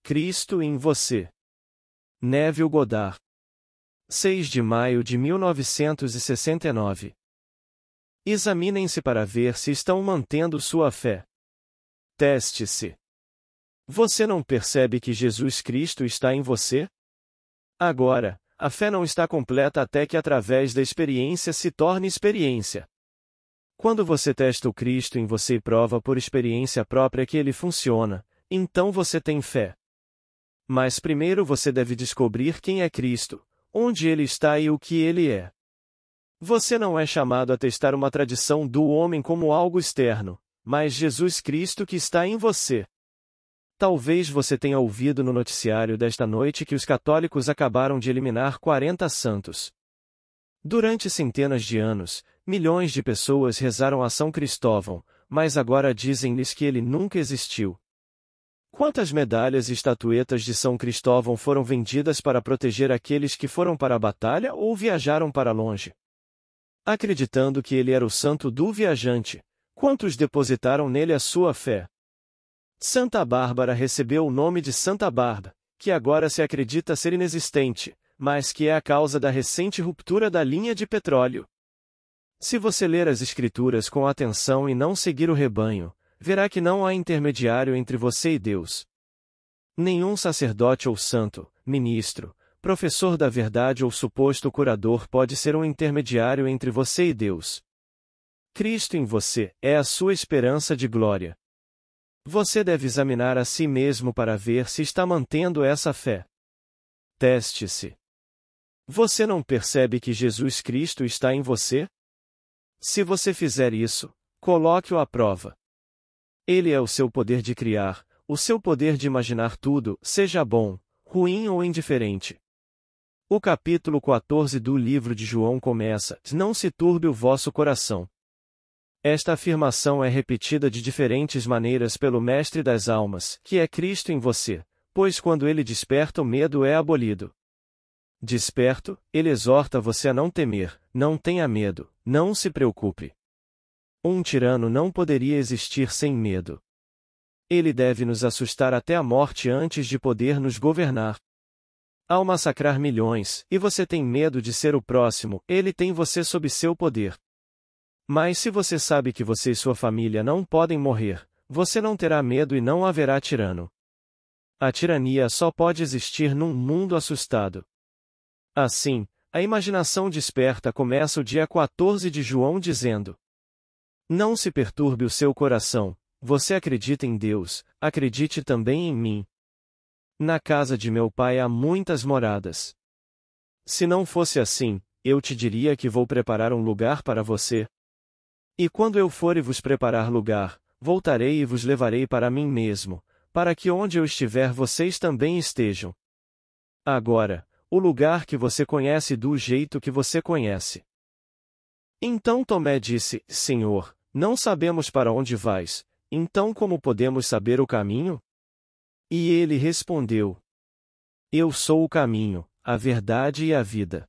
Cristo em você. Neville Goddard. 6 de maio de 1969. Examinem-se para ver se estão mantendo sua fé. Teste-se. Você não percebe que Jesus Cristo está em você? Agora, a fé não está completa até que através da experiência se torne experiência. Quando você testa o Cristo em você e prova por experiência própria que ele funciona, então você tem fé. Mas primeiro você deve descobrir quem é Cristo, onde ele está e o que ele é. Você não é chamado a testar uma tradição do homem como algo externo, mas Jesus Cristo que está em você. Talvez você tenha ouvido no noticiário desta noite que os católicos acabaram de eliminar 40 santos. Durante centenas de anos, milhões de pessoas rezaram a São Cristóvão, mas agora dizem-lhes que ele nunca existiu. Quantas medalhas e estatuetas de São Cristóvão foram vendidas para proteger aqueles que foram para a batalha ou viajaram para longe? Acreditando que ele era o santo do viajante, quantos depositaram nele a sua fé? Santa Bárbara recebeu o nome de Santa Barba, que agora se acredita ser inexistente, mas que é a causa da recente ruptura da linha de petróleo. Se você ler as Escrituras com atenção e não seguir o rebanho, verá que não há intermediário entre você e Deus. Nenhum sacerdote ou santo, ministro, professor da verdade ou suposto curador pode ser um intermediário entre você e Deus. Cristo em você é a sua esperança de glória. Você deve examinar a si mesmo para ver se está mantendo essa fé. Teste-se. Você não percebe que Jesus Cristo está em você? Se você fizer isso, coloque-o à prova. Ele é o seu poder de criar, o seu poder de imaginar tudo, seja bom, ruim ou indiferente. O capítulo 14 do livro de João começa: Não se turbe o vosso coração. Esta afirmação é repetida de diferentes maneiras pelo Mestre das Almas, que é Cristo em você, pois quando ele desperta o medo é abolido. Desperto, ele exorta você a não temer, não tenha medo, não se preocupe. Um tirano não poderia existir sem medo. Ele deve nos assustar até a morte antes de poder nos governar. Ao massacrar milhões, e você tem medo de ser o próximo, ele tem você sob seu poder. Mas se você sabe que você e sua família não podem morrer, você não terá medo e não haverá tirano. A tirania só pode existir num mundo assustado. Assim, a imaginação desperta começa o dia 14 de João dizendo: Não se perturbe o seu coração, você acredita em Deus, acredite também em mim. Na casa de meu pai há muitas moradas. Se não fosse assim, eu te diria que vou preparar um lugar para você. E quando eu for e vos preparar lugar, voltarei e vos levarei para mim mesmo, para que onde eu estiver vocês também estejam. Agora, o lugar que você conhece do jeito que você conhece. Então Tomé disse: Senhor, não sabemos para onde vais, então como podemos saber o caminho? E ele respondeu: Eu sou o caminho, a verdade e a vida.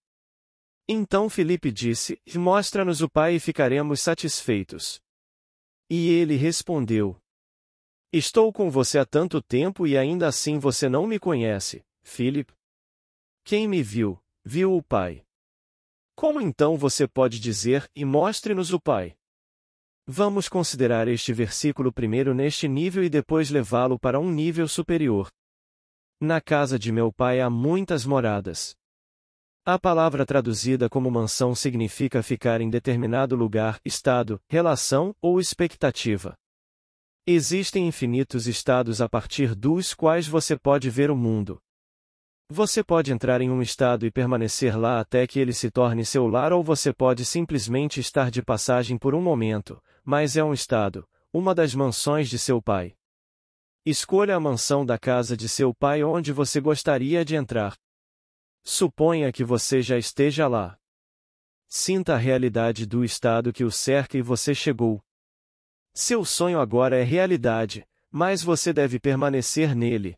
Então Filipe disse: Mostra-nos o Pai e ficaremos satisfeitos. E ele respondeu: Estou com você há tanto tempo e ainda assim você não me conhece, Filipe. Quem me viu, viu o Pai. Como então você pode dizer: E mostre-nos o Pai? Vamos considerar este versículo primeiro neste nível e depois levá-lo para um nível superior. Na casa de meu pai há muitas moradas. A palavra traduzida como mansão significa ficar em determinado lugar, estado, relação ou expectativa. Existem infinitos estados a partir dos quais você pode ver o mundo. Você pode entrar em um estado e permanecer lá até que ele se torne seu lar, ou você pode simplesmente estar de passagem por um momento, mas é um estado, uma das mansões de seu pai. Escolha a mansão da casa de seu pai onde você gostaria de entrar. Suponha que você já esteja lá. Sinta a realidade do estado que o cerca e você chegou. Seu sonho agora é realidade, mas você deve permanecer nele.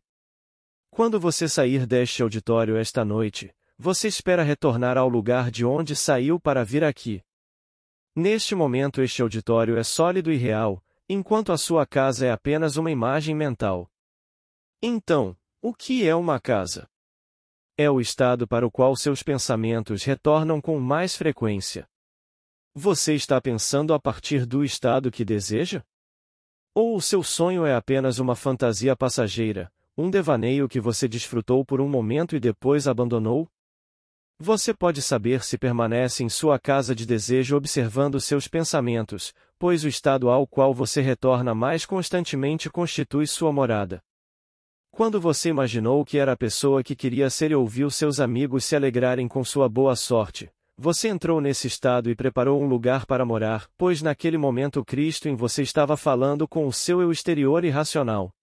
Quando você sair deste auditório esta noite, você espera retornar ao lugar de onde saiu para vir aqui. Neste momento este auditório é sólido e real, enquanto a sua casa é apenas uma imagem mental. Então, O que é uma casa? É o estado para o qual seus pensamentos retornam com mais frequência. Você está pensando a partir do estado que deseja? Ou o seu sonho é apenas uma fantasia passageira, um devaneio que você desfrutou por um momento e depois abandonou? Você pode saber se permanece em sua casa de desejo observando seus pensamentos, pois o estado ao qual você retorna mais constantemente constitui sua morada. Quando você imaginou que era a pessoa que queria ser e ouviu seus amigos se alegrarem com sua boa sorte, você entrou nesse estado e preparou um lugar para morar, pois naquele momento Cristo em você estava falando com o seu eu exterior irracional.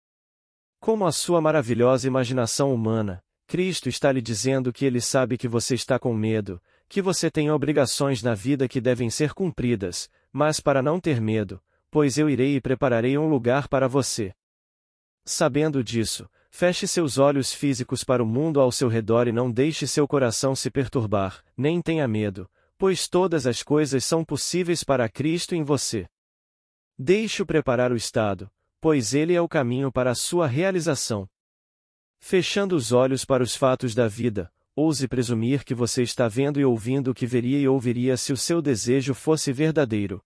Como a sua maravilhosa imaginação humana, Cristo está lhe dizendo que ele sabe que você está com medo, que você tem obrigações na vida que devem ser cumpridas, mas para não ter medo, pois eu irei e prepararei um lugar para você. Sabendo disso, feche seus olhos físicos para o mundo ao seu redor e não deixe seu coração se perturbar, nem tenha medo, pois todas as coisas são possíveis para Cristo em você. Deixe-o preparar o estado, pois ele é o caminho para a sua realização. Fechando os olhos para os fatos da vida, ouse presumir que você está vendo e ouvindo o que veria e ouviria se o seu desejo fosse verdadeiro.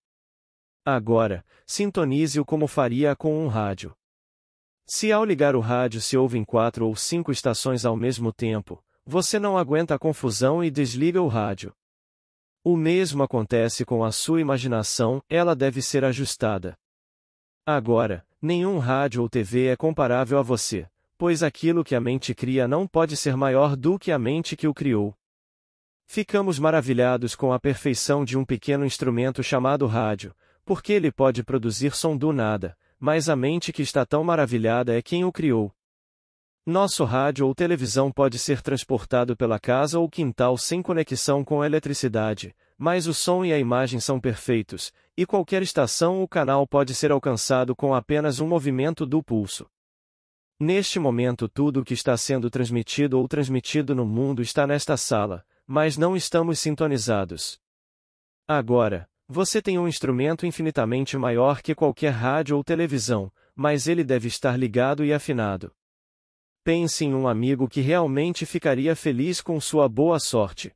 Agora, sintonize-o como faria com um rádio. Se ao ligar o rádio se ouvem 4 ou 5 estações ao mesmo tempo, você não aguenta a confusão e desliga o rádio. O mesmo acontece com a sua imaginação, ela deve ser ajustada. Agora, nenhum rádio ou TV é comparável a você, pois aquilo que a mente cria não pode ser maior do que a mente que o criou. Ficamos maravilhados com a perfeição de um pequeno instrumento chamado rádio, porque ele pode produzir som do nada, mas a mente que está tão maravilhada é quem o criou. Nosso rádio ou televisão pode ser transportado pela casa ou quintal sem conexão com eletricidade, mas o som e a imagem são perfeitos, e qualquer estação ou canal pode ser alcançado com apenas um movimento do pulso. Neste momento tudo o que está sendo transmitido ou transmitido no mundo está nesta sala, mas não estamos sintonizados. Agora, você tem um instrumento infinitamente maior que qualquer rádio ou televisão, mas ele deve estar ligado e afinado. Pense em um amigo que realmente ficaria feliz com sua boa sorte.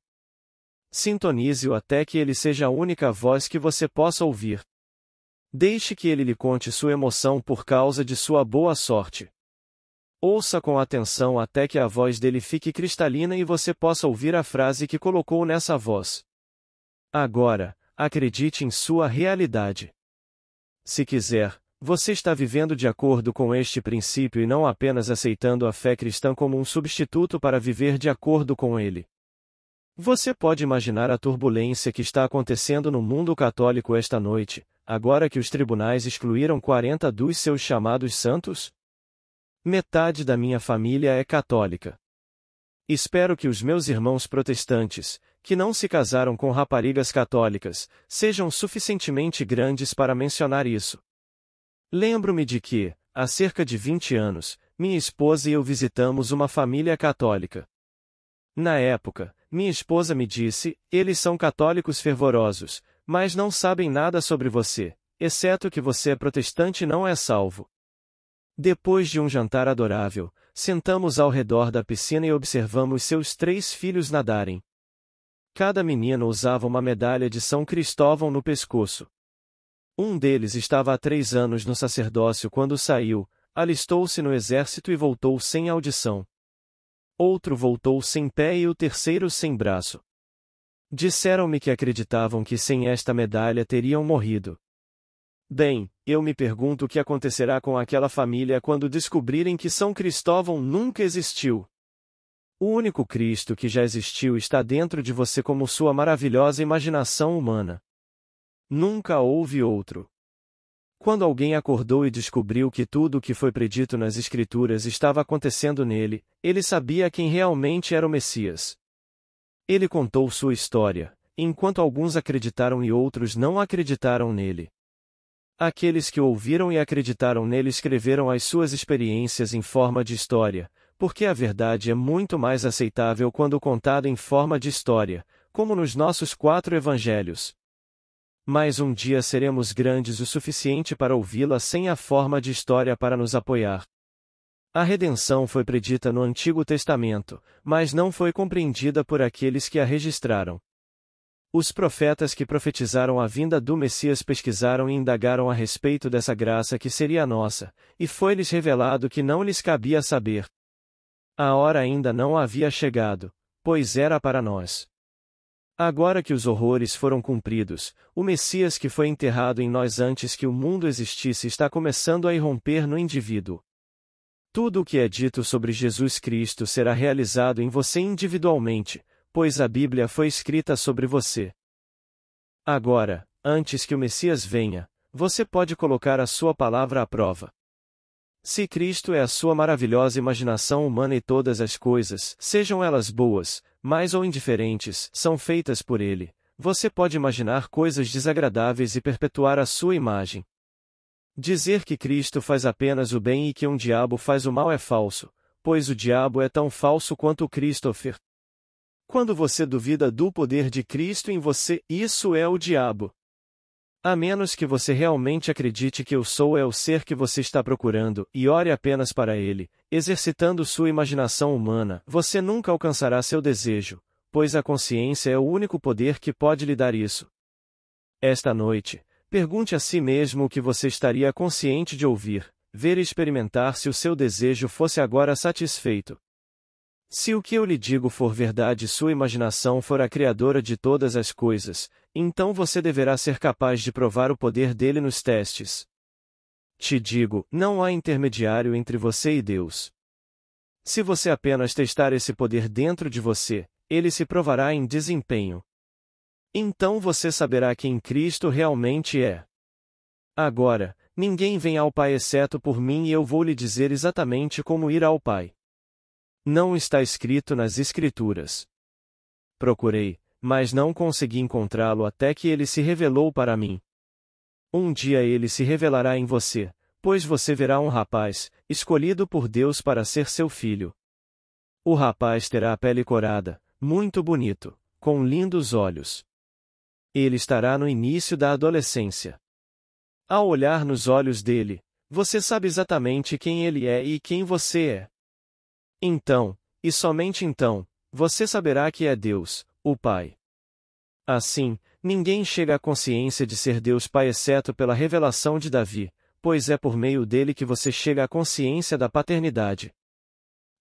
Sintonize-o até que ele seja a única voz que você possa ouvir. Deixe que ele lhe conte sua emoção por causa de sua boa sorte. Ouça com atenção até que a voz dele fique cristalina e você possa ouvir a frase que colocou nessa voz. Agora, acredite em sua realidade. Se quiser, você está vivendo de acordo com este princípio e não apenas aceitando a fé cristã como um substituto para viver de acordo com ele. Você pode imaginar a turbulência que está acontecendo no mundo católico esta noite, agora que os tribunais excluíram 40 dos seus chamados santos? Metade da minha família é católica. Espero que os meus irmãos protestantes, que não se casaram com raparigas católicas, sejam suficientemente grandes para mencionar isso. Lembro-me de que, há cerca de 20 anos, minha esposa e eu visitamos uma família católica. Na época, minha esposa me disse, eles são católicos fervorosos, mas não sabem nada sobre você, exceto que você é protestante e não é salvo. Depois de um jantar adorável, sentamos ao redor da piscina e observamos seus 3 filhos nadarem. Cada menino usava uma medalha de São Cristóvão no pescoço. Um deles estava há 3 anos no sacerdócio quando saiu, alistou-se no exército e voltou sem audição. Outro voltou sem pé e o terceiro sem braço. Disseram-me que acreditavam que sem esta medalha teriam morrido. Bem, eu me pergunto o que acontecerá com aquela família quando descobrirem que São Cristóvão nunca existiu. O único Cristo que já existiu está dentro de você como sua maravilhosa imaginação humana. Nunca houve outro. Quando alguém acordou e descobriu que tudo o que foi predito nas Escrituras estava acontecendo nele, ele sabia quem realmente era o Messias. Ele contou sua história, enquanto alguns acreditaram e outros não acreditaram nele. Aqueles que ouviram e acreditaram nele escreveram as suas experiências em forma de história, porque a verdade é muito mais aceitável quando contada em forma de história, como nos nossos 4 evangelhos. Mas um dia seremos grandes o suficiente para ouvi-la sem a forma de história para nos apoiar. A redenção foi predita no Antigo Testamento, mas não foi compreendida por aqueles que a registraram. Os profetas que profetizaram a vinda do Messias pesquisaram e indagaram a respeito dessa graça que seria nossa, e foi-lhes revelado que não lhes cabia saber. A hora ainda não havia chegado, pois era para nós. Agora que os horrores foram cumpridos, o Messias que foi enterrado em nós antes que o mundo existisse está começando a irromper no indivíduo. Tudo o que é dito sobre Jesus Cristo será realizado em você individualmente, pois a Bíblia foi escrita sobre você. Agora, antes que o Messias venha, você pode colocar a sua palavra à prova. Se Cristo é a sua maravilhosa imaginação humana e todas as coisas, sejam elas boas, mais ou indiferentes, são feitas por Ele, você pode imaginar coisas desagradáveis e perpetuar a sua imagem. Dizer que Cristo faz apenas o bem e que um diabo faz o mal é falso, pois o diabo é tão falso quanto o Christopher. Quando você duvida do poder de Cristo em você, isso é o diabo. A menos que você realmente acredite que eu sou é o ser que você está procurando, e ore apenas para ele, exercitando sua imaginação humana, você nunca alcançará seu desejo, pois a consciência é o único poder que pode lhe dar isso. Esta noite, pergunte a si mesmo o que você estaria consciente de ouvir, ver e experimentar se o seu desejo fosse agora satisfeito. Se o que eu lhe digo for verdade e sua imaginação for a criadora de todas as coisas, então você deverá ser capaz de provar o poder dele nos testes. Te digo, não há intermediário entre você e Deus. Se você apenas testar esse poder dentro de você, ele se provará em desempenho. Então você saberá quem Cristo realmente é. Agora, ninguém vem ao Pai exceto por mim e eu vou lhe dizer exatamente como ir ao Pai. Não está escrito nas Escrituras. Procurei, mas não consegui encontrá-lo até que ele se revelou para mim. Um dia ele se revelará em você, pois você verá um rapaz, escolhido por Deus para ser seu filho. O rapaz terá a pele corada, muito bonito, com lindos olhos. Ele estará no início da adolescência. Ao olhar nos olhos dele, você sabe exatamente quem ele é e quem você é. Então, e somente então, você saberá que é Deus, o Pai. Assim, ninguém chega à consciência de ser Deus Pai exceto pela revelação de Davi, pois é por meio dele que você chega à consciência da paternidade.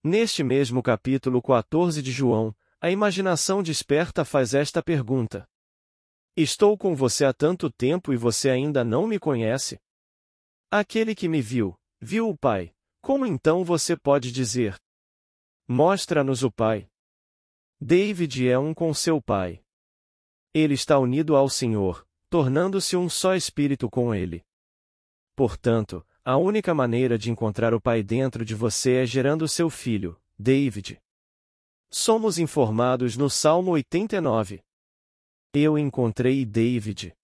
Neste mesmo capítulo 14 de João, a imaginação desperta faz esta pergunta: estou com você há tanto tempo e você ainda não me conhece? Aquele que me viu, viu o Pai. Como então você pode dizer: mostra-nos o Pai? David é um com seu Pai. Ele está unido ao Senhor, tornando-se um só espírito com Ele. Portanto, a única maneira de encontrar o Pai dentro de você é gerando seu filho, David. Somos informados no Salmo 89. Eu encontrei David.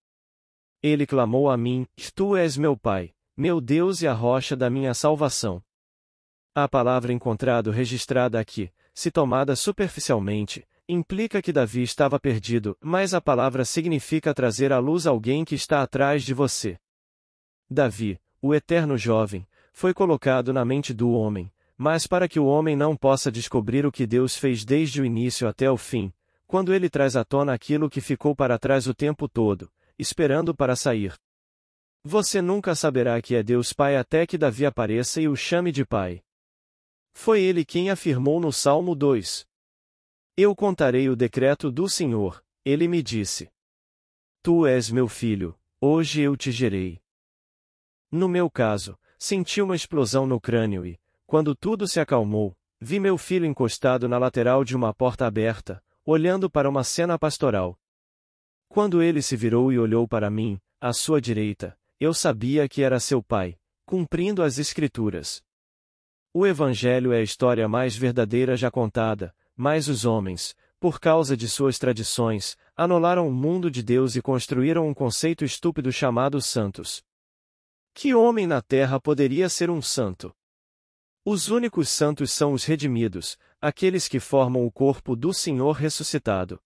Ele clamou a mim: Tu és meu Pai, meu Deus e a rocha da minha salvação. A palavra encontrado registrada aqui, se tomada superficialmente, implica que Davi estava perdido, mas a palavra significa trazer à luz alguém que está atrás de você. Davi, o eterno jovem, foi colocado na mente do homem, mas para que o homem não possa descobrir o que Deus fez desde o início até o fim, quando ele traz à tona aquilo que ficou para trás o tempo todo, esperando para sair. Você nunca saberá que é Deus Pai até que Davi apareça e o chame de Pai. Foi ele quem afirmou no Salmo 2. Eu contarei o decreto do Senhor, ele me disse. Tu és meu filho, hoje eu te gerei. No meu caso, senti uma explosão no crânio e, quando tudo se acalmou, vi meu filho encostado na lateral de uma porta aberta, olhando para uma cena pastoral. Quando ele se virou e olhou para mim, à sua direita, eu sabia que era seu pai, cumprindo as Escrituras. O Evangelho é a história mais verdadeira já contada, mas os homens, por causa de suas tradições, anularam o mundo de Deus e construíram um conceito estúpido chamado santos. Que homem na terra poderia ser um santo? Os únicos santos são os redimidos, aqueles que formam o corpo do Senhor ressuscitado.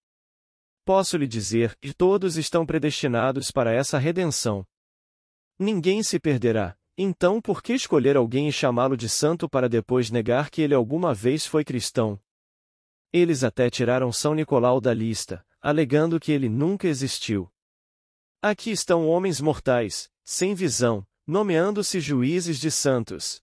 Posso lhe dizer que todos estão predestinados para essa redenção. Ninguém se perderá, Então por que escolher alguém e chamá-lo de santo para depois negar que ele alguma vez foi cristão? Eles até tiraram São Nicolau da lista, alegando que ele nunca existiu. Aqui estão homens mortais, sem visão, nomeando-se juízes de santos.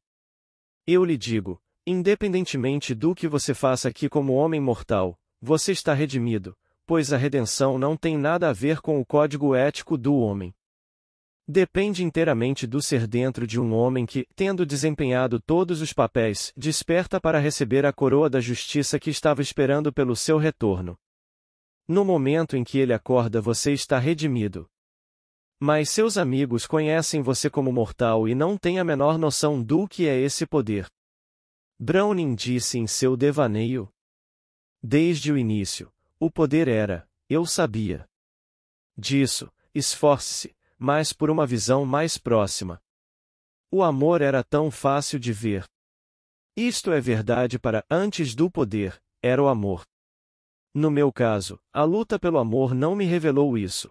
Eu lhe digo, independentemente do que você faça aqui como homem mortal, você está redimido, pois a redenção não tem nada a ver com o código ético do homem. Depende inteiramente do ser dentro de um homem que, tendo desempenhado todos os papéis, desperta para receber a coroa da justiça que estava esperando pelo seu retorno. No momento em que ele acorda, você está redimido. Mas seus amigos conhecem você como mortal e não têm a menor noção do que é esse poder. Browning disse em seu devaneio: desde o início, o poder era, eu sabia disso, esforce-se, mas por uma visão mais próxima. O amor era tão fácil de ver. Isto é verdade para antes do poder, era o amor. No meu caso, a luta pelo amor não me revelou isso.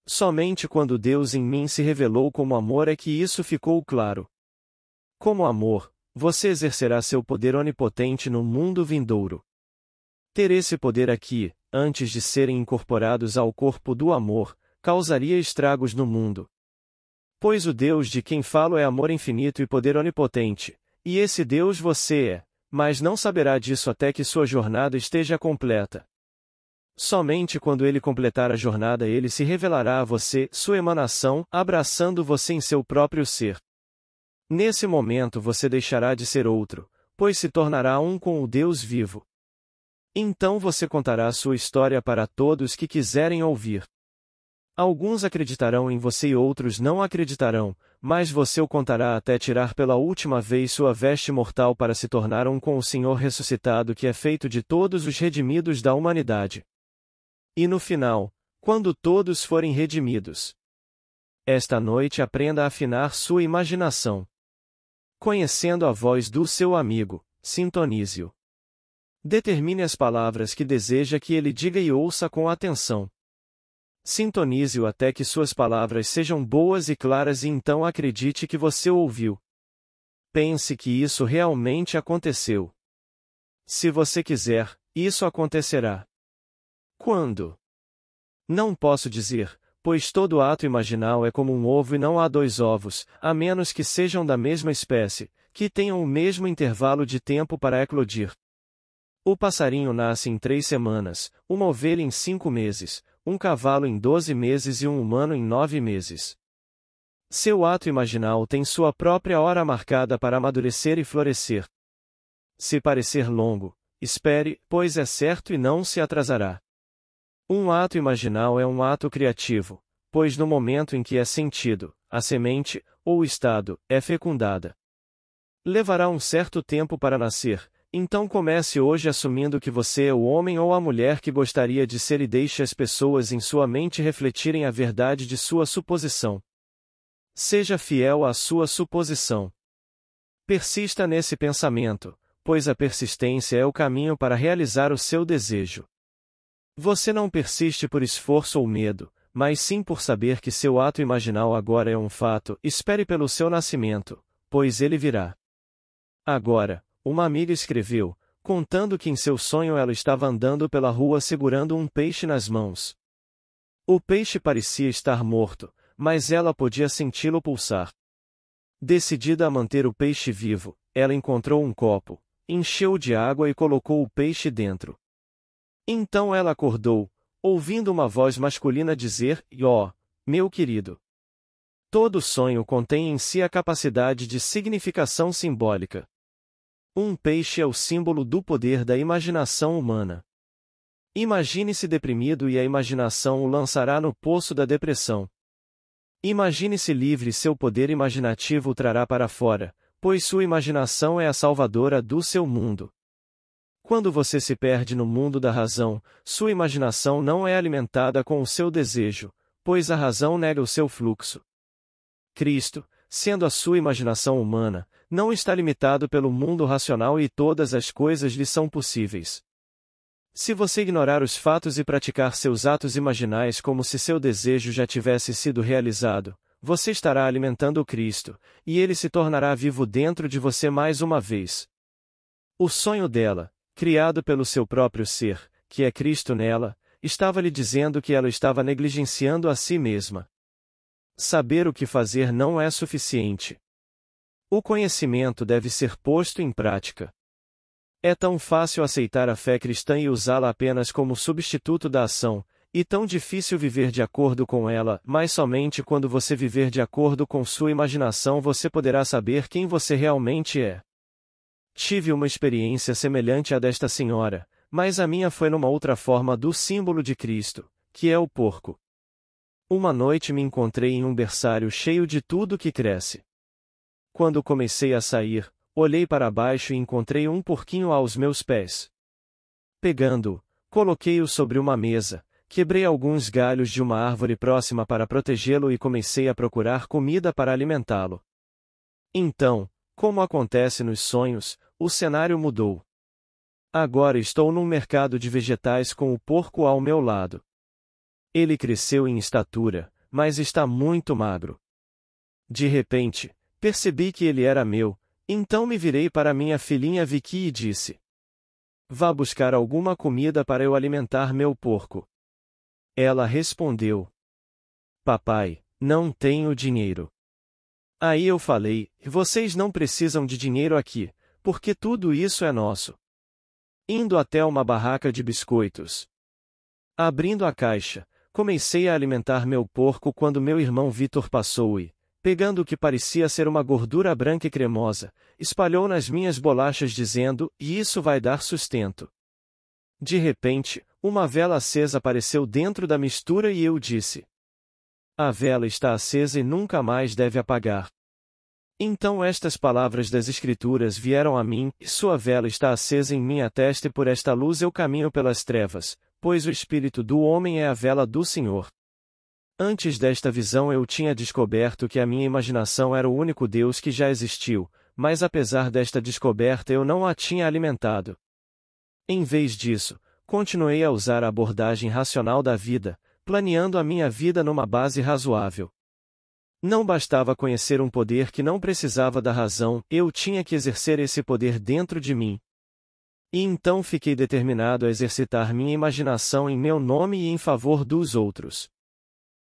Somente quando Deus em mim se revelou como amor é que isso ficou claro. Como amor, você exercerá seu poder onipotente no mundo vindouro. Ter esse poder aqui, antes de serem incorporados ao corpo do amor, causaria estragos no mundo. Pois o Deus de quem falo é amor infinito e poder onipotente, e esse Deus você é, mas não saberá disso até que sua jornada esteja completa. Somente quando ele completar a jornada ele se revelará a você, sua emanação, abraçando você em seu próprio ser. Nesse momento você deixará de ser outro, pois se tornará um com o Deus vivo. Então você contará sua história para todos que quiserem ouvir. Alguns acreditarão em você e outros não acreditarão, mas você o contará até tirar pela última vez sua veste mortal para se tornar um com o Senhor ressuscitado que é feito de todos os redimidos da humanidade. E no final, quando todos forem redimidos, esta noite aprenda a afinar sua imaginação. Conhecendo a voz do seu amigo, sintonize-o. Determine as palavras que deseja que ele diga e ouça com atenção. Sintonize-o até que suas palavras sejam boas e claras e então acredite que você o ouviu. Pense que isso realmente aconteceu. Se você quiser, isso acontecerá. Quando? Não posso dizer, pois todo ato imaginal é como um ovo e não há dois ovos, a menos que sejam da mesma espécie, que tenham o mesmo intervalo de tempo para eclodir. O passarinho nasce em 3 semanas, uma ovelha em 5 meses, um cavalo em 12 meses e um humano em 9 meses. Seu ato imaginal tem sua própria hora marcada para amadurecer e florescer. Se parecer longo, espere, pois é certo e não se atrasará. Um ato imaginal é um ato criativo, pois no momento em que é sentido, a semente, ou estado, é fecundada. Levará um certo tempo para nascer. Então comece hoje assumindo que você é o homem ou a mulher que gostaria de ser e deixe as pessoas em sua mente refletirem a verdade de sua suposição. Seja fiel à sua suposição. Persista nesse pensamento, pois a persistência é o caminho para realizar o seu desejo. Você não persiste por esforço ou medo, mas sim por saber que seu ato imaginal agora é um fato. Espere pelo seu nascimento, pois ele virá. Agora, uma amiga escreveu, contando que em seu sonho ela estava andando pela rua segurando um peixe nas mãos. O peixe parecia estar morto, mas ela podia senti-lo pulsar. Decidida a manter o peixe vivo, ela encontrou um copo, encheu-o de água e colocou o peixe dentro. Então ela acordou, ouvindo uma voz masculina dizer: "Ó, meu querido." Todo sonho contém em si a capacidade de significação simbólica. Um peixe é o símbolo do poder da imaginação humana. Imagine-se deprimido e a imaginação o lançará no poço da depressão. Imagine-se livre e seu poder imaginativo o trará para fora, pois sua imaginação é a salvadora do seu mundo. Quando você se perde no mundo da razão, sua imaginação não é alimentada com o seu desejo, pois a razão nega o seu fluxo. Cristo, sendo a sua imaginação humana, não está limitado pelo mundo racional e todas as coisas lhe são possíveis. Se você ignorar os fatos e praticar seus atos imaginais como se seu desejo já tivesse sido realizado, você estará alimentando o Cristo, e ele se tornará vivo dentro de você mais uma vez. O sonho dela, criado pelo seu próprio ser, que é Cristo nela, estava lhe dizendo que ela estava negligenciando a si mesma. Saber o que fazer não é suficiente. O conhecimento deve ser posto em prática. É tão fácil aceitar a fé cristã e usá-la apenas como substituto da ação, e tão difícil viver de acordo com ela, mas somente quando você viver de acordo com sua imaginação você poderá saber quem você realmente é. Tive uma experiência semelhante à desta senhora, mas a minha foi numa outra forma do símbolo de Cristo, que é o porco. Uma noite me encontrei em um berçário cheio de tudo que cresce. Quando comecei a sair, olhei para baixo e encontrei um porquinho aos meus pés. Pegando-o, coloquei-o sobre uma mesa, quebrei alguns galhos de uma árvore próxima para protegê-lo e comecei a procurar comida para alimentá-lo. Então, como acontece nos sonhos, o cenário mudou. Agora estou num mercado de vegetais com o porco ao meu lado. Ele cresceu em estatura, mas está muito magro. De repente, percebi que ele era meu, então me virei para minha filhinha Vicky e disse: "Vá buscar alguma comida para eu alimentar meu porco." Ela respondeu: "Papai, não tenho dinheiro." Aí eu falei: "Vocês não precisam de dinheiro aqui, porque tudo isso é nosso." Indo até uma barraca de biscoitos. Abrindo a caixa, comecei a alimentar meu porco quando meu irmão Vitor passou e, pegando o que parecia ser uma gordura branca e cremosa, espalhou nas minhas bolachas dizendo: "E isso vai dar sustento." De repente, uma vela acesa apareceu dentro da mistura e eu disse: "A vela está acesa e nunca mais deve apagar." Então estas palavras das Escrituras vieram a mim: "Sua vela está acesa em minha testa e por esta luz eu caminho pelas trevas, pois o Espírito do homem é a vela do Senhor." Antes desta visão eu tinha descoberto que a minha imaginação era o único Deus que já existiu, mas apesar desta descoberta eu não a tinha alimentado. Em vez disso, continuei a usar a abordagem racional da vida, planeando a minha vida numa base razoável. Não bastava conhecer um poder que não precisava da razão, eu tinha que exercer esse poder dentro de mim. E então fiquei determinado a exercitar minha imaginação em meu nome e em favor dos outros.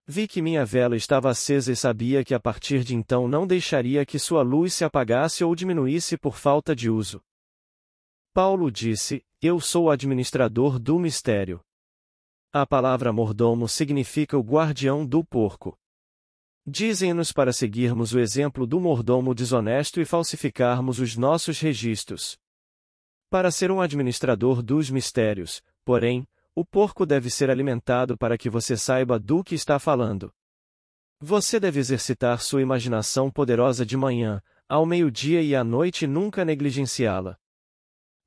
Vi que minha vela estava acesa e sabia que a partir de então não deixaria que sua luz se apagasse ou diminuísse por falta de uso. Paulo disse: "Eu sou o administrador do mistério." A palavra mordomo significa o guardião do porco. Dizem-nos para seguirmos o exemplo do mordomo desonesto e falsificarmos os nossos registros. Para ser um administrador dos mistérios, porém, o porco deve ser alimentado para que você saiba do que está falando. Você deve exercitar sua imaginação poderosa de manhã, ao meio-dia e à noite e nunca negligenciá-la.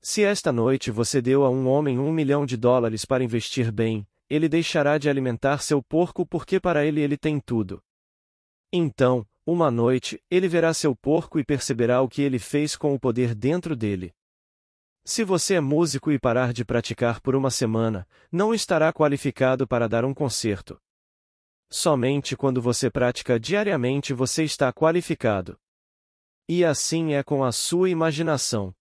Se esta noite você deu a um homem $1 milhão para investir bem, ele deixará de alimentar seu porco porque para ele tem tudo. Então, uma noite, ele verá seu porco e perceberá o que ele fez com o poder dentro dele. Se você é músico e parar de praticar por uma semana, não estará qualificado para dar um concerto. Somente quando você pratica diariamente você está qualificado. E assim é com a sua imaginação.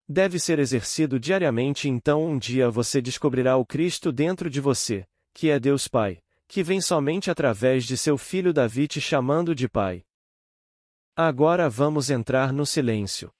Deve ser exercido diariamente, então um dia você descobrirá o Cristo dentro de você, que é Deus Pai, que vem somente através de seu filho Davi te chamando de Pai. Agora vamos entrar no silêncio.